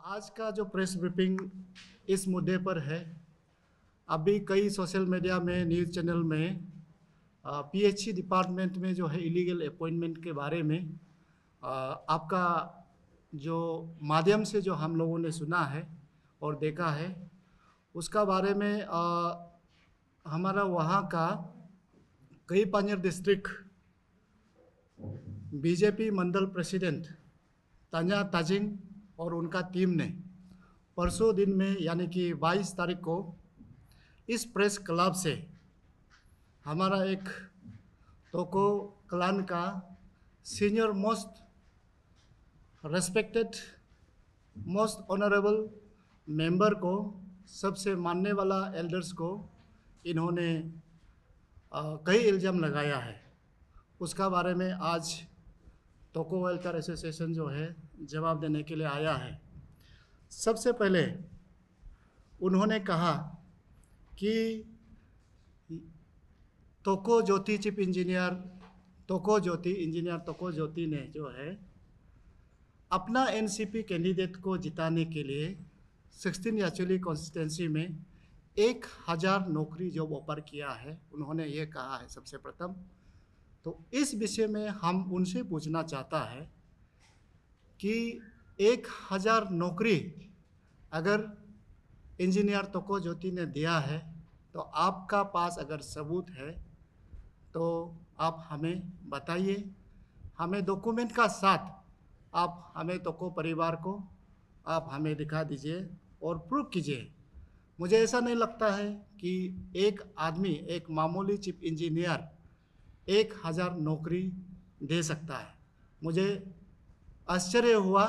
आज का जो प्रेस ब्रीफिंग इस मुद्दे पर है। अभी कई सोशल मीडिया में, न्यूज़ चैनल में पीएचई डिपार्टमेंट में जो है इलीगल अपॉइंटमेंट के बारे में आपका जो माध्यम से जो हम लोगों ने सुना है और देखा है, उसका बारे में हमारा वहाँ का कई पानियर डिस्ट्रिक्ट बीजेपी मंडल प्रेसिडेंट तान्या ताजिंग और उनका टीम ने परसों दिन में यानी कि 22 तारीख को इस प्रेस क्लब से हमारा एक तोको क्लान का senior most respected most honourable member को, सबसे मानने वाला एल्डर्स को इन्होंने कई इल्ज़ाम लगाया है। उसका बारे में आज तोको वेलफेयर एसोसिएशन जो है जवाब देने के लिए आया है। सबसे पहले उन्होंने कहा कि तोको ज्योति चीफ इंजीनियर तोको ज्योति ने जो है अपना एनसीपी कैंडिडेट को जिताने के लिए 16 याचुली कॉन्स्टिट्यूंसी में 1000 नौकरी जॉब ऑफर किया है। उन्होंने ये कहा है सबसे प्रथम। तो इस विषय में हम उनसे पूछना चाहता है कि 1000 नौकरी अगर इंजीनियर तोको ज्योति ने दिया है, तो आपका पास अगर सबूत है तो आप हमें बताइए, हमें डॉक्यूमेंट का साथ आप हमें तोको परिवार को आप हमें दिखा दीजिए और प्रूव कीजिए। मुझे ऐसा नहीं लगता है कि एक आदमी, एक मामूली चीफ इंजीनियर 1000 नौकरी दे सकता है। मुझे आश्चर्य हुआ,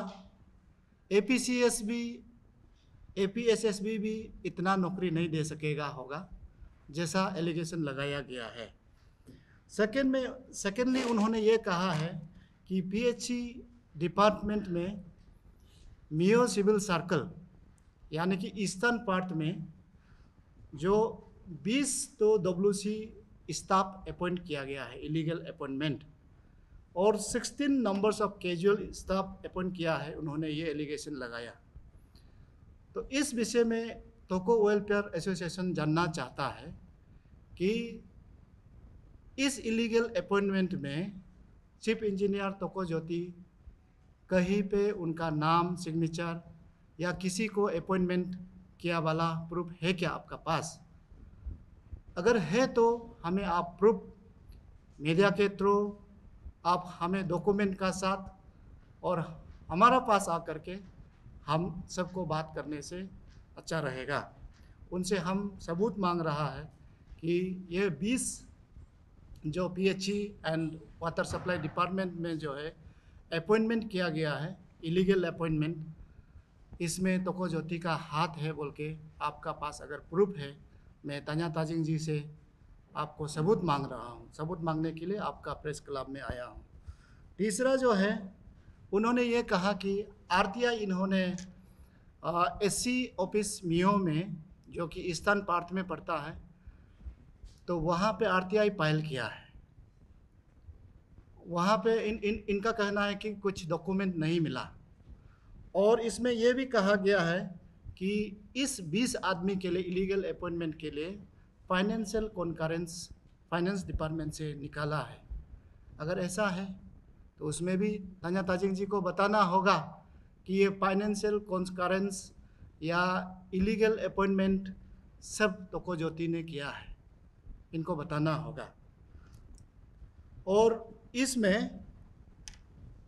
एपीएसएसबी भी इतना नौकरी नहीं दे सकेगा होगा जैसा एलिगेशन लगाया गया है। सेकेंडली उन्होंने ये कहा है कि पीएचई डिपार्टमेंट में मियो सिविल सर्कल यानी कि ईस्टर्न पार्ट में जो 20 तो डब्ल्यूसी स्टाफ अपॉइंट किया गया है, इलीगल अपॉइंटमेंट, और 16 numbers of casual staff appoint किया है, उन्होंने ये एलिगेशन लगाया। तो इस विषय में तोको वेलफेयर एसोसिएशन जानना चाहता है कि इस इलीगल अपॉइंटमेंट में चीफ इंजीनियर तोको ज्योति कहीं पे उनका नाम, सिग्नेचर या किसी को अपॉइंटमेंट किया वाला प्रूफ है क्या आपका पास? अगर है तो हमें आप प्रूफ मीडिया के थ्रू आप हमें डॉक्यूमेंट का साथ और हमारा पास आकर के हम सबको बात करने से अच्छा रहेगा। उनसे हम सबूत मांग रहा है कि ये 20 जो PHE and water supply department में जो है अपॉइंटमेंट किया गया है, इलीगल अपॉइंटमेंट, इसमें तोको ज्योति का हाथ है बोल के आपका पास अगर प्रूफ है, मैं तान्या ताजिंग जी से आपको सबूत मांग रहा हूँ। सबूत मांगने के लिए आपका प्रेस क्लब में आया हूँ। तीसरा जो है, उन्होंने ये कहा कि आरटीआई इन्होंने एससी ऑफिस मियो में, जो कि ईस्टर्न पार्ट में पड़ता है, तो वहाँ पे आरटीआई फाइल किया है। वहाँ पे इनका कहना है कि कुछ डॉक्यूमेंट नहीं मिला, और इसमें यह भी कहा गया है कि इस 20 आदमी के लिए इलीगल अपॉइंटमेंट के लिए फाइनेंशियल कॉन्करेंस फाइनेंस डिपार्टमेंट से निकाला है। अगर ऐसा है तो उसमें भी तान्या ताजिंग जी को बताना होगा कि ये फाइनेंशियल कॉन्करेंस या इलीगल अपॉइंटमेंट सब तोको ज्योति ने किया है, इनको बताना होगा। और इसमें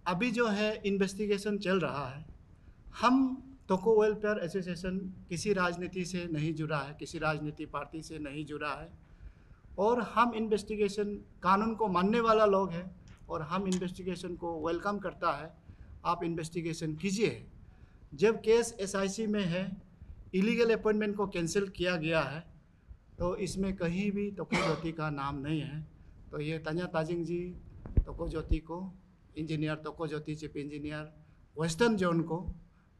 अभी जो है इन्वेस्टिगेशन चल रहा है। हम तोको वेलफेयर एसोसिएशन किसी राजनीति से नहीं जुड़ा है, किसी राजनीति पार्टी से नहीं जुड़ा है, और हम इन्वेस्टिगेशन, कानून को मानने वाला लोग हैं और हम इन्वेस्टिगेशन को वेलकम करता है। आप इन्वेस्टिगेशन कीजिए। जब केस एसआईसी में है, इलीगल अपॉइंटमेंट को कैंसिल किया गया है, तो इसमें कहीं भी तोको ज्योति का नाम नहीं है। तो ये तान्या ताजिंग जी तोको ज्योति को, इंजीनियर तोको ज्योति चीफ इंजीनियर वेस्टर्न जोन को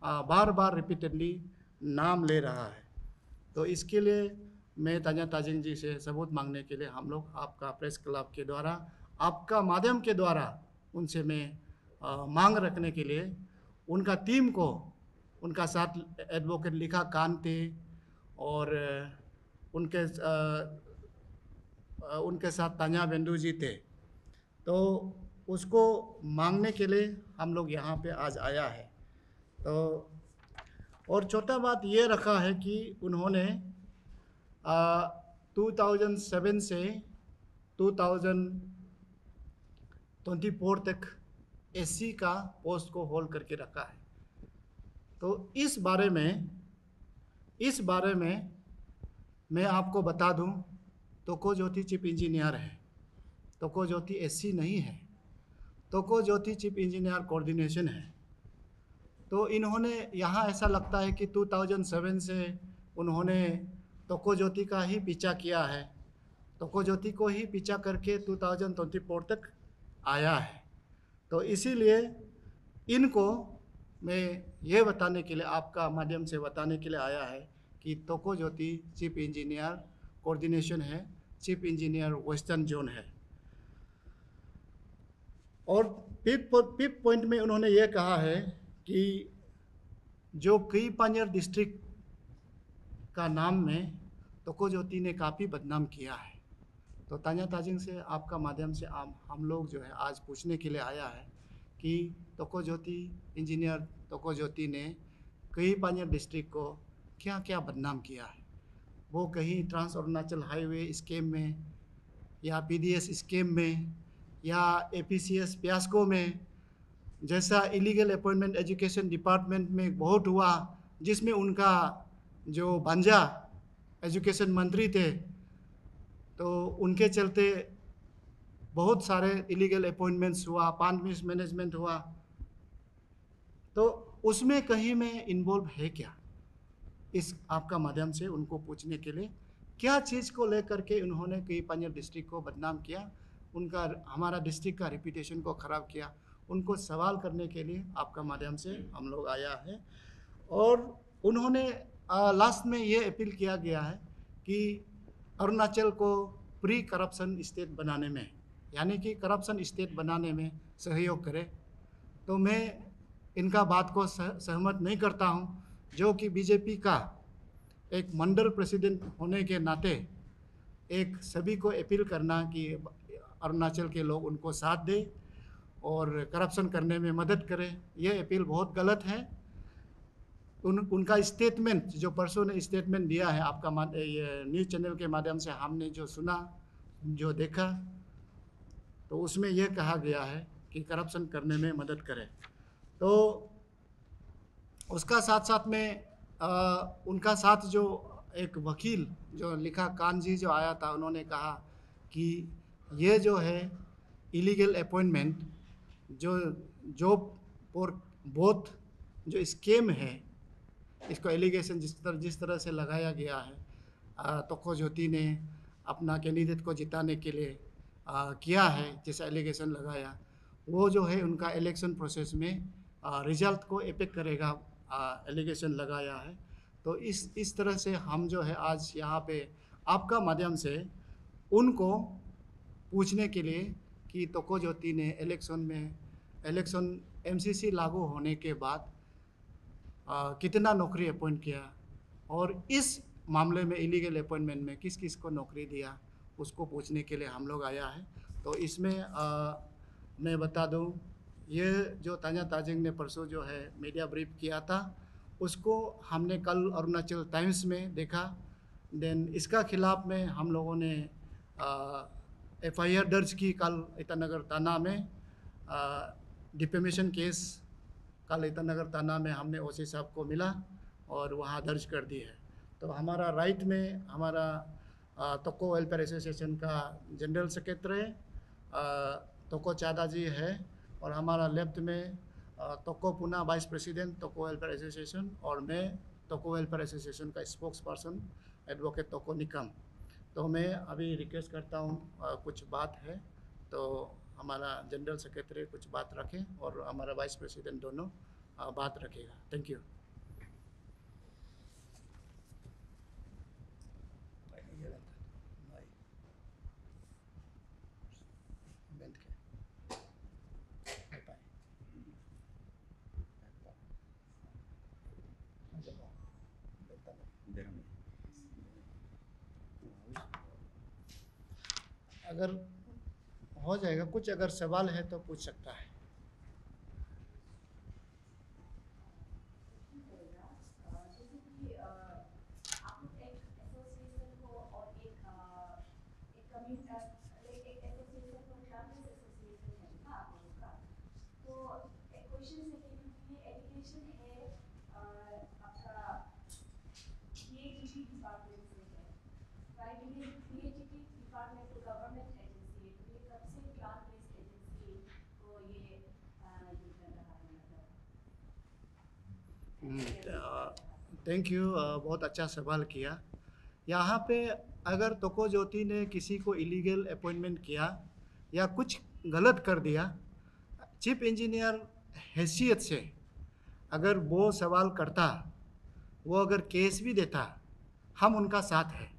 बार बार रिपीटेडली नाम ले रहा है। तो इसके लिए मैं तान्या ताजिंग जी से सबूत मांगने के लिए हम लोग आपका प्रेस क्लब के द्वारा, आपका माध्यम के द्वारा उनसे मैं मांग रखने के लिए उनका टीम को उनका साथ एडवोकेट लिखा कान थे और उनके उनके साथ तान्या बेंदू जी थे। तो उसको मांगने के लिए हम लोग यहाँ पे आज आया है। तो और छोटा बात ये रखा है कि उन्होंने 2007 से 2024 तक एससी का पोस्ट को होल्ड करके रखा है। तो इस बारे में मैं आपको बता दूं, तोको ज्योति चीफ इंजीनियर है, तोको ज्योति एससी नहीं है, तोको ज्योति चीफ इंजीनियर कोऑर्डिनेशन है। तो इन्होंने यहाँ ऐसा लगता है कि 2007 से उन्होंने तोको ज्योति का ही पीछा किया है, तोको ज्योति को ही पीछा करके 2024 तक आया है। तो इसीलिए इनको मैं ये बताने के लिए, आपका माध्यम से बताने के लिए आया है कि तोको ज्योति चीफ इंजीनियर कोऑर्डिनेशन है, चीफ इंजीनियर वेस्टर्न जोन है। और फिफ्थ पॉइंट में उन्होंने ये कहा है कि जो कई पानियर डिस्ट्रिक्ट का नाम में तोको ज्योति ने काफ़ी बदनाम किया है। तो तान्या ताजिंग से आपका माध्यम से हम लोग जो है आज पूछने के लिए आया है कि तोको ज्योति इंजीनियर तोको ज्योति ने कई पानियर डिस्ट्रिक्ट को क्या क्या बदनाम किया है। वो कहीं ट्रांस अरुणाचल हाईवे स्कीम में या पीडीएस स्कीम में या एपीसीएस पियास्को में, जैसा इलीगल अपॉइंटमेंट एजुकेशन डिपार्टमेंट में बहुत हुआ, जिसमें उनका जो भांजा एजुकेशन मंत्री थे, तो उनके चलते बहुत सारे इलीगल अपॉइंटमेंट्स हुआ, पांच मिस मैनेजमेंट हुआ। तो उसमें कहीं में इन्वॉल्व है क्या, इस आपका माध्यम से उनको पूछने के लिए क्या चीज़ को लेकर के उन्होंने कई पानियर डिस्ट्रिक्ट को बदनाम किया, उनका हमारा डिस्ट्रिक्ट का रिपीटेशन को ख़राब किया, उनको सवाल करने के लिए आपका माध्यम से हम लोग आया है। और उन्होंने लास्ट में ये अपील किया गया है कि अरुणाचल को प्री करप्शन स्टेट बनाने में, यानी कि करप्शन स्टेट बनाने में सहयोग करे। तो मैं इनका बात को सहमत नहीं करता हूँ, जो कि बीजेपी का एक मंडल प्रेसिडेंट होने के नाते एक सभी को अपील करना कि अरुणाचल के लोग उनको साथ दें और करप्शन करने में मदद करें, ये अपील बहुत गलत है। उनका स्टेटमेंट जो परसों ने स्टेटमेंट दिया है, आपका ये न्यूज़ चैनल के माध्यम से हमने जो सुना, जो देखा, तो उसमें यह कहा गया है कि करप्शन करने में मदद करें। तो उसका साथ साथ में उनका साथ जो एक वकील जो लिखा कानजी जो आया था, उन्होंने कहा कि ये जो है इलीगल अपॉइंटमेंट जो जॉब और बोथ जो स्कीम है, इसको एलिगेशन जिस तरह से लगाया गया है, तोको ज्योति ने अपना कैंडिडेट को जिताने के लिए किया है, जैसा एलिगेशन लगाया, वो जो है उनका इलेक्शन प्रोसेस में रिजल्ट को इफेक्ट करेगा, एलिगेशन लगाया है। तो इस तरह से हम जो है आज यहाँ पे आपका माध्यम से उनको पूछने के लिए कि तोको ज्योति ने इलेक्शन एमसीसी लागू होने के बाद कितना नौकरी अपॉइंट किया, और इस मामले में इलीगल अपॉइंटमेंट में किस किस को नौकरी दिया, उसको पूछने के लिए हम लोग आया है। तो इसमें मैं बता दूं, ये जो तान्या ताजिंग ने परसों जो है मीडिया ब्रीफ किया था, उसको हमने कल अरुणाचल टाइम्स में देखा। देन इसका खिलाफ में हम लोगों ने एफआईआर दर्ज की कल ईटानगर थाना में, डिफेमेशन केस कल ईटानगर थाना में हमने ओसी साहब को मिला और वहाँ दर्ज कर दी है। तो हमारा राइट में हमारा तोको वेलफेयर एसोसिएशन का जनरल सेक्रेटरी तोको चादा जी है, और हमारा लेफ्ट में तोको पुना वाइस प्रेसिडेंट तोको वेलफेयर एसोसिएशन, और मैं तोको वेलफेयर एसोसिएशन का स्पोक्स पर्सन एडवोकेट तोको निकम। तो मैं अभी रिक्वेस्ट करता हूँ, कुछ बात है तो हमारा जनरल सेक्रेटरी कुछ बात रखें और हमारा वाइस प्रेसिडेंट दोनों बात रखेगा। Thank you. अगर हो जाएगा, कुछ अगर सवाल है तो पूछ सकता है। थैंक यू, बहुत अच्छा सवाल किया। यहाँ पे अगर तोको ज्योति ने किसी को इलीगल अपॉइंटमेंट किया या कुछ गलत कर दिया, चीफ इंजीनियर हैसियत से अगर वो सवाल करता, वो अगर केस भी देता, हम उनका साथ है।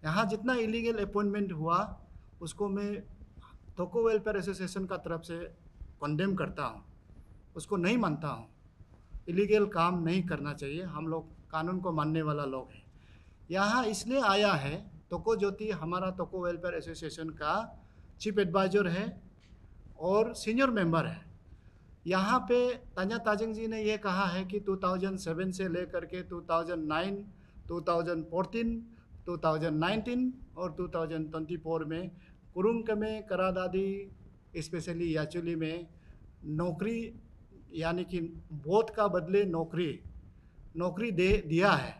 यहाँ जितना इलीगल अपॉइंटमेंट हुआ उसको मैं तोको वेलफेयर एसोसिएशन का तरफ से कंडेम करता हूँ, उसको नहीं मानता हूँ। इलीगल काम नहीं करना चाहिए, हम लोग कानून को मानने वाला लोग हैं। यहाँ इसलिए आया है, तोको ज्योति हमारा तोको वेलफेयर एसोसिएशन का चीफ एडवाइज़र है और सीनियर मेंबर है। यहाँ पे तान्या ताजिंग जी ने ये कहा है कि 2007 से लेकर के 2009, 2014, 2019 और 2024 में कुरुंग में, करादादी, स्पेशली याचुली में नौकरी यानी कि बोध का बदले नौकरी दे दिया है,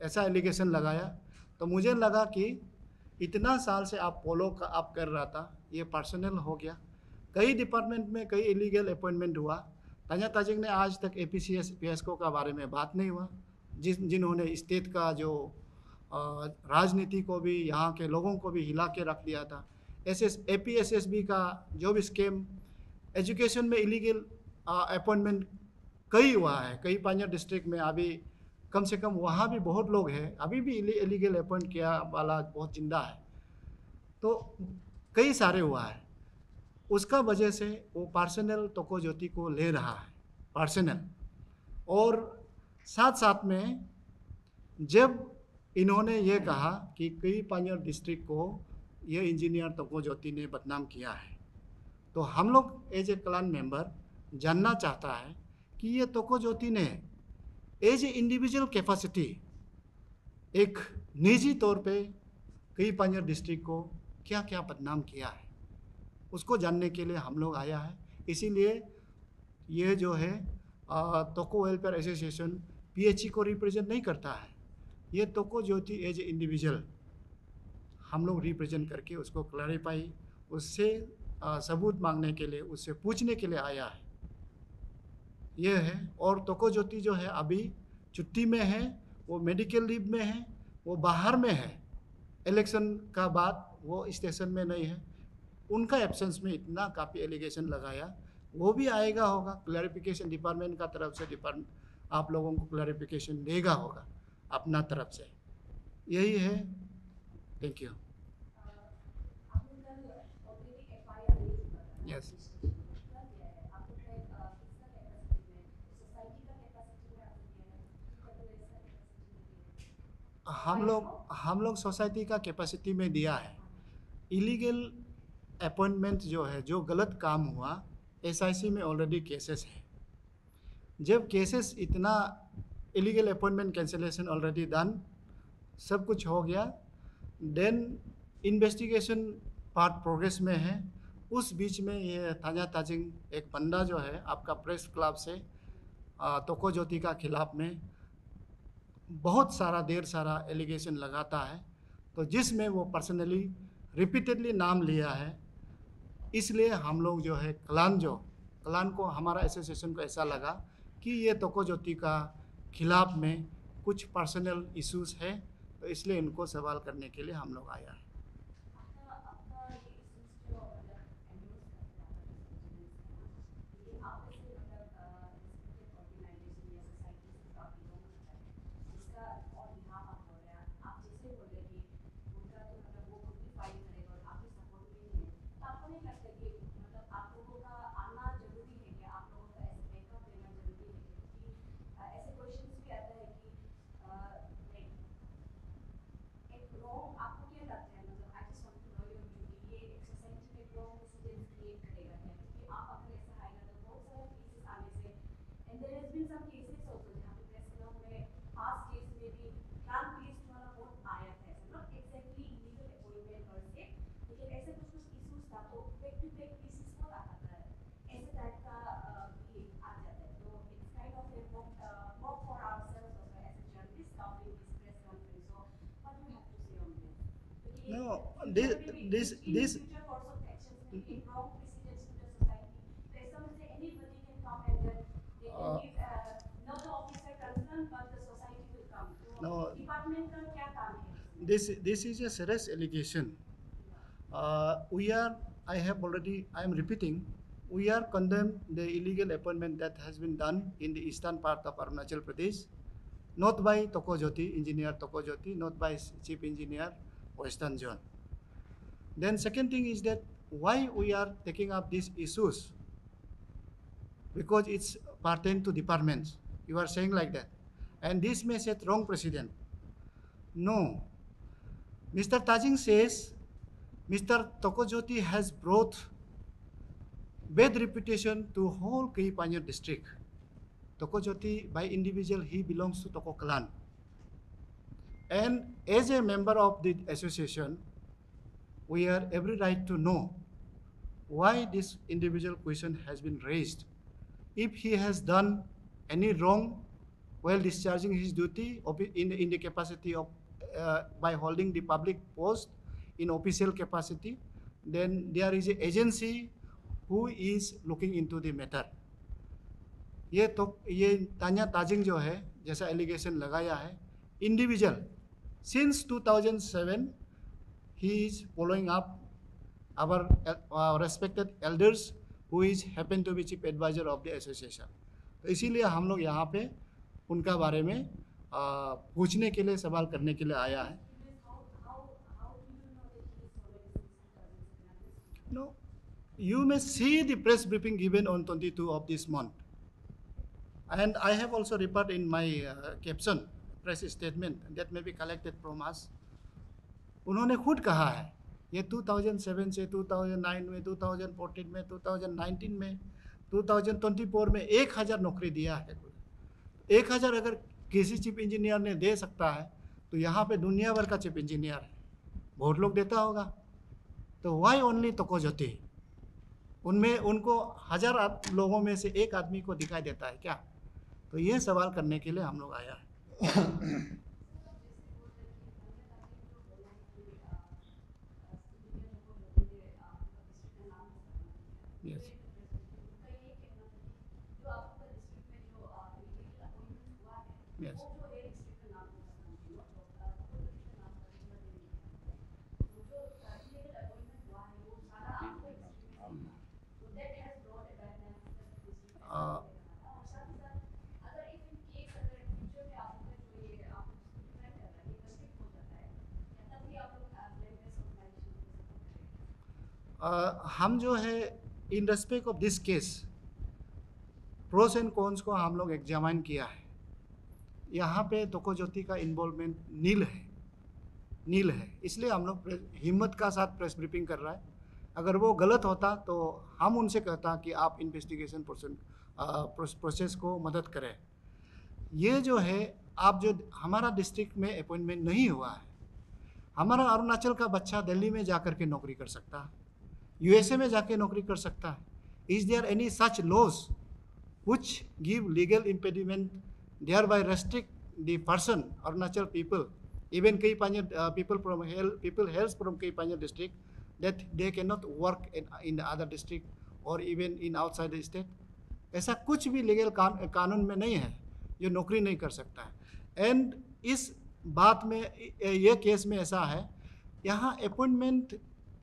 ऐसा एलिगेशन लगाया। तो मुझे लगा कि इतना साल से आप आप कर रहा था, ये पर्सनल हो गया। कई डिपार्टमेंट में कई इलीगल अपॉइंटमेंट हुआ। तान्या ताजिंग ने आज तक APCS PSCO का बारे में बात नहीं हुआ, जिन्होंने स्टेट का जो राजनीति को भी, यहाँ के लोगों को भी हिला के रख दिया था। APSSB का जो भी स्कीम, एजुकेशन में इलीगल अपॉइंटमेंट कई हुआ है, कई पांजर डिस्ट्रिक्ट में। अभी कम से कम वहाँ भी बहुत लोग हैं, अभी भी इलीगल अपॉइंट किया वाला बहुत जिंदा है। तो कई सारे हुआ है, उसका वजह से वो पर्सनल तोको ज्योति को ले रहा है, पर्सनल। और साथ साथ में जब इन्होंने ये कहा कि कई पांजर डिस्ट्रिक्ट को ये इंजीनियर तोको ज्योति ने बदनाम किया है, तो हम लोग एज ए क्लान मेंबर जानना चाहता है कि ये तोको ज्योति ने एज ए इंडिविजुअल कैपेसिटी एक निजी तौर पे कई पांजर डिस्ट्रिक्ट को क्या क्या बदनाम किया है, उसको जानने के लिए हम लोग आया है। इसीलिए ये जो है तोको वेलफेयर एसोसिएशन PHE को रिप्रेजेंट नहीं करता है, ये तोको ज्योति एज ए इंडिविजुअल हम लोग रिप्रेजेंट करके उसको क्लैरिफाई, उससे सबूत मांगने के लिए, उससे पूछने के लिए आया है, ये है। और तोको ज्योति जो है अभी छुट्टी में है, वो मेडिकल लीव में है, वो बाहर में है, इलेक्शन का बाद वो स्टेशन में नहीं है। उनका एब्सेंस में इतना काफ़ी एलिगेशन लगाया, वो भी आएगा होगा क्लैरिफिकेशन डिपार्टमेंट का तरफ से। आप लोगों को क्लैरिफिकेशन देगा होगा अपना तरफ से, यही है। Thank you. यस, हम लोग सोसाइटी का कैपेसिटी में दिया है। इलीगल अपॉइंटमेंट जो है, जो गलत काम हुआ, SIC में ऑलरेडी केसेस है। जब केसेस इतना, illegal appointment cancellation already done, सब कुछ हो गया, देन इन्वेस्टिगेशन पार्ट प्रोग्रेस में है। उस बीच में ये तान्या ताजिंग एक बंदा जो है आपका प्रेस क्लब से तोको ज्योति का खिलाफ में बहुत सारा देर सारा एलिगेशन लगाता है, तो जिसमें वो पर्सनली रिपीटेडली नाम लिया है। इसलिए हम लोग जो है क्लान को, हमारा एसोसिएशन को ऐसा लगा कि ये तोको ज्योति का खिलाफ में कुछ पर्सनल इश्यूज है, तो इसलिए इनको सवाल करने के लिए हम लोग आया है। No, this future course of actions will take wrong precedence to the society. So ऐसा में से anybody can come and then they can uh, give not the officer concerned but the society will come. तो no, department का क्या काम है इसमें? this is a serious allegation. We are, I am repeating, we are condemned the illegal appointment that has been done in the eastern part of Arunachal Pradesh, not by Toko Jyoti, engineer Toko Jyoti, not by chief engineer Western Zone. Then second thing is that why we are taking up these issues, because it's pertain to departments. You are saying like that, and this may set wrong precedent. No, Mr. Tajing says Mr. Toko Jyoti has brought bad reputation to whole Kehipanyer district. Toko Jyoti, by individual, he belongs to Toko clan. And as a member of the association, we have every right to know why this individual question has been raised. If he has done any wrong while discharging his duty in the capacity of by holding the public post in official capacity, then there is an agency who is looking into the matter. ये तान्या ताजिंग जो है जैसा allegation लगाया है, individual since 2007 he is following up our respected elders who is happen to be chief advisor of the association. तो इसीलिए हम लोग यहाँ पे उनका बारे में पूछने के लिए, सवाल करने के लिए आया है. No, you may see the press briefing given on 22 of this month, and I have also referred in my caption press statement that may be collected from us. उन्होंने खुद कहा है ये 2007 से 2009 में, 2014 में, 2019 में, 2024 में 1000 नौकरी दिया है. 1000 अगर किसी चीफ इंजीनियर ने दे सकता है तो यहाँ पे दुनिया भर का चीफ इंजीनियर है, बहुत लोग देता होगा. तो वाई ओनली तोको ज्योति? उनमें उनको 1000 लोगों में से एक आदमी को दिखाई देता है क्या? तो ये सवाल करने के लिए हम लोग आया है. Yes. Yes. हम जो है in respect of this case pros and cons को हम लोग एग्जामाइन किया है. यहाँ पे तोको ज्योति का इन्वॉल्वमेंट नील है, इसलिए हम लोग हिम्मत का साथ प्रेस ब्रीफिंग कर रहा है. अगर वो गलत होता तो हम उनसे कहता कि आप इन्वेस्टिगेशन प्रोसेस को मदद करें. ये जो है आप जो हमारा डिस्ट्रिक्ट में अपॉइंटमेंट नहीं हुआ है, हमारा अरुणाचल का बच्चा दिल्ली में जाकर के नौकरी कर सकता है, यूएसए में जाके नौकरी कर सकता है. Is there any such laws which give legal impediment thereby restrict the person Arunachal people, even Kehipanyer people hails from Kehipanyer district, that they cannot work in the other district or even in outside the state? ऐसा कुछ भी legal कानून में नहीं है जो नौकरी नहीं कर सकता है. एंड इस बात में ये केस में ऐसा है, यहाँ appointment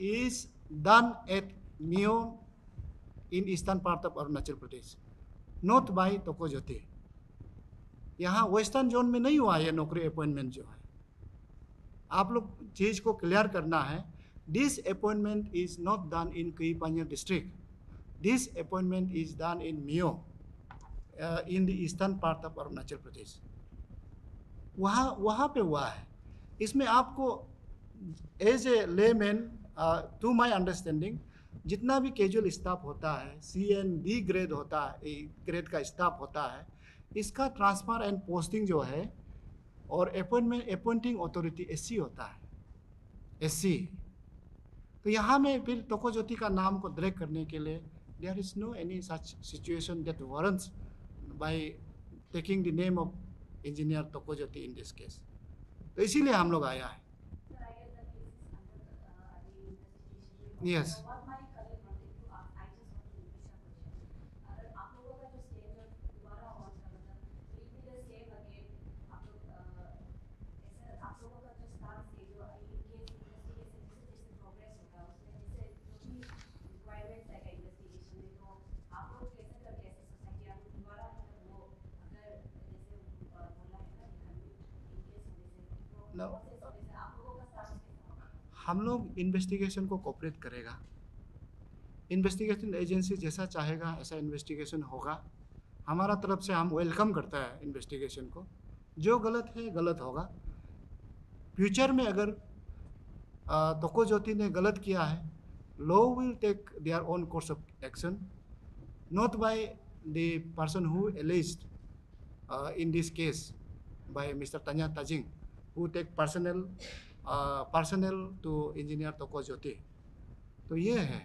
is done at Miao in eastern part of Arunachal Pradesh, not by Toko Jyoti. यहाँ वेस्टर्न जोन में नहीं हुआ ये नौकरी अपॉइंटमेंट जो है. आप लोग चीज़ को क्लियर करना है. This appointment is not done in Kehipanyer district, this appointment is done in Miao in the eastern part of Arunachal Pradesh. वहाँ पे हुआ है. इसमें आपको as a layman to my understanding जितना भी कैजुअल स्टाफ होता है, CNB ग्रेड होता है, ग्रेड का स्टाफ होता है, इसका ट्रांसफ़र एंड पोस्टिंग जो है और अपॉइंटिंग अथॉरिटी SC होता है, SC. तो यहाँ में फिर तोको ज्योति का नाम को ड्रैग करने के लिए there is no any such situation that warrants by taking the name of engineer तोको ज्योति इन दिस केस. तो इसीलिए हम लोग आया है. Yes. What my colleague wanted to ask, I just want to finish a question. अगर आप लोगों का जो स्टेज जो दोबारा ऑन का मतलब will be the same again. आप लोग ऐसा आप लोगों का जो स्टांस है जो in case investigation जैसे प्रोग्रेस होगा उसमें जैसे जो भी requirements है इन्वेस्टिगेशन में तो आप लोग कैसे करके ऐसे सोसाइटी आप लोग दोबारा मतलब वो अगर जैसे बोला है ना कि in case होने से तो No. प्रोसेस होने से आप लोगों का स्टांस कैसा होगा? हम लोग इन्वेस्टिगेशन को कोऑपरेट करेगा। इन्वेस्टिगेशन एजेंसी जैसा चाहेगा ऐसा इन्वेस्टिगेशन होगा। हमारा तरफ से हम वेलकम करता है इन्वेस्टिगेशन को। जो गलत है गलत होगा। फ्यूचर में अगर तोको ज्योति ने गलत किया है, law will take their own course of action, not by the person who alleged in this case by Mr. Tanya Tajing, who take personal to engineer तोको ज्योति। तो ये है,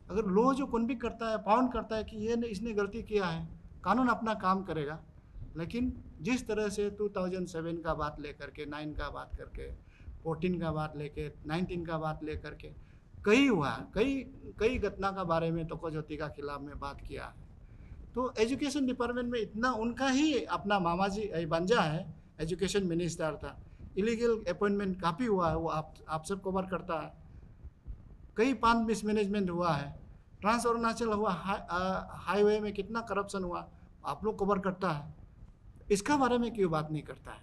अगर लॉ जो कन्विक्ट करता है, फाउंड करता है कि ये इसने गलती किया है, कानून अपना काम करेगा। लेकिन जिस तरह से 2007 का बात लेकर के 9 का बात करके 14 का बात लेके 19 का बात लेकर के कई घटना का बारे में तोको ज्योति का खिलाफ में बात किया है। तो एजुकेशन डिपार्टमेंट में इतना उनका ही अपना मामा जी बंजा है, एजुकेशन मिनिस्टर था, इलीगल अपॉइंटमेंट काफ़ी हुआ है, वो आप सब कवर करता है। कई पान मिसमैनेजमेंट हुआ है, ट्रांस अरुणाचल हुआ, हाईवे में कितना करप्शन हुआ आप लोग कवर करता है। इसका बारे में क्यों बात नहीं करता है?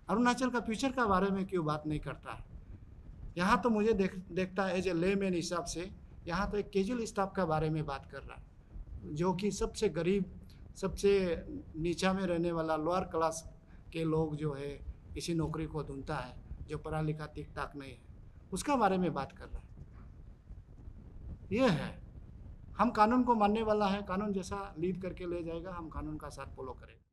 अरुणाचल का फ्यूचर का बारे में क्यों बात नहीं करता है? यहाँ तो मुझे देखता है एज ए लेमैन हिसाब से, यहाँ तो एक कैजुअल स्टाफ का बारे में बात कर रहा है, जो कि सबसे गरीब, सबसे नीचा में रहने वाला लोअर क्लास के लोग जो है इसी नौकरी को ढूंढता है, जो पढ़ा लिखा ठीक ठाक नहीं है, उसका बारे में बात कर रहा है। ये है, हम कानून को मानने वाला है, कानून जैसा लीड करके ले जाएगा, हम कानून का साथ फॉलो करेंगे।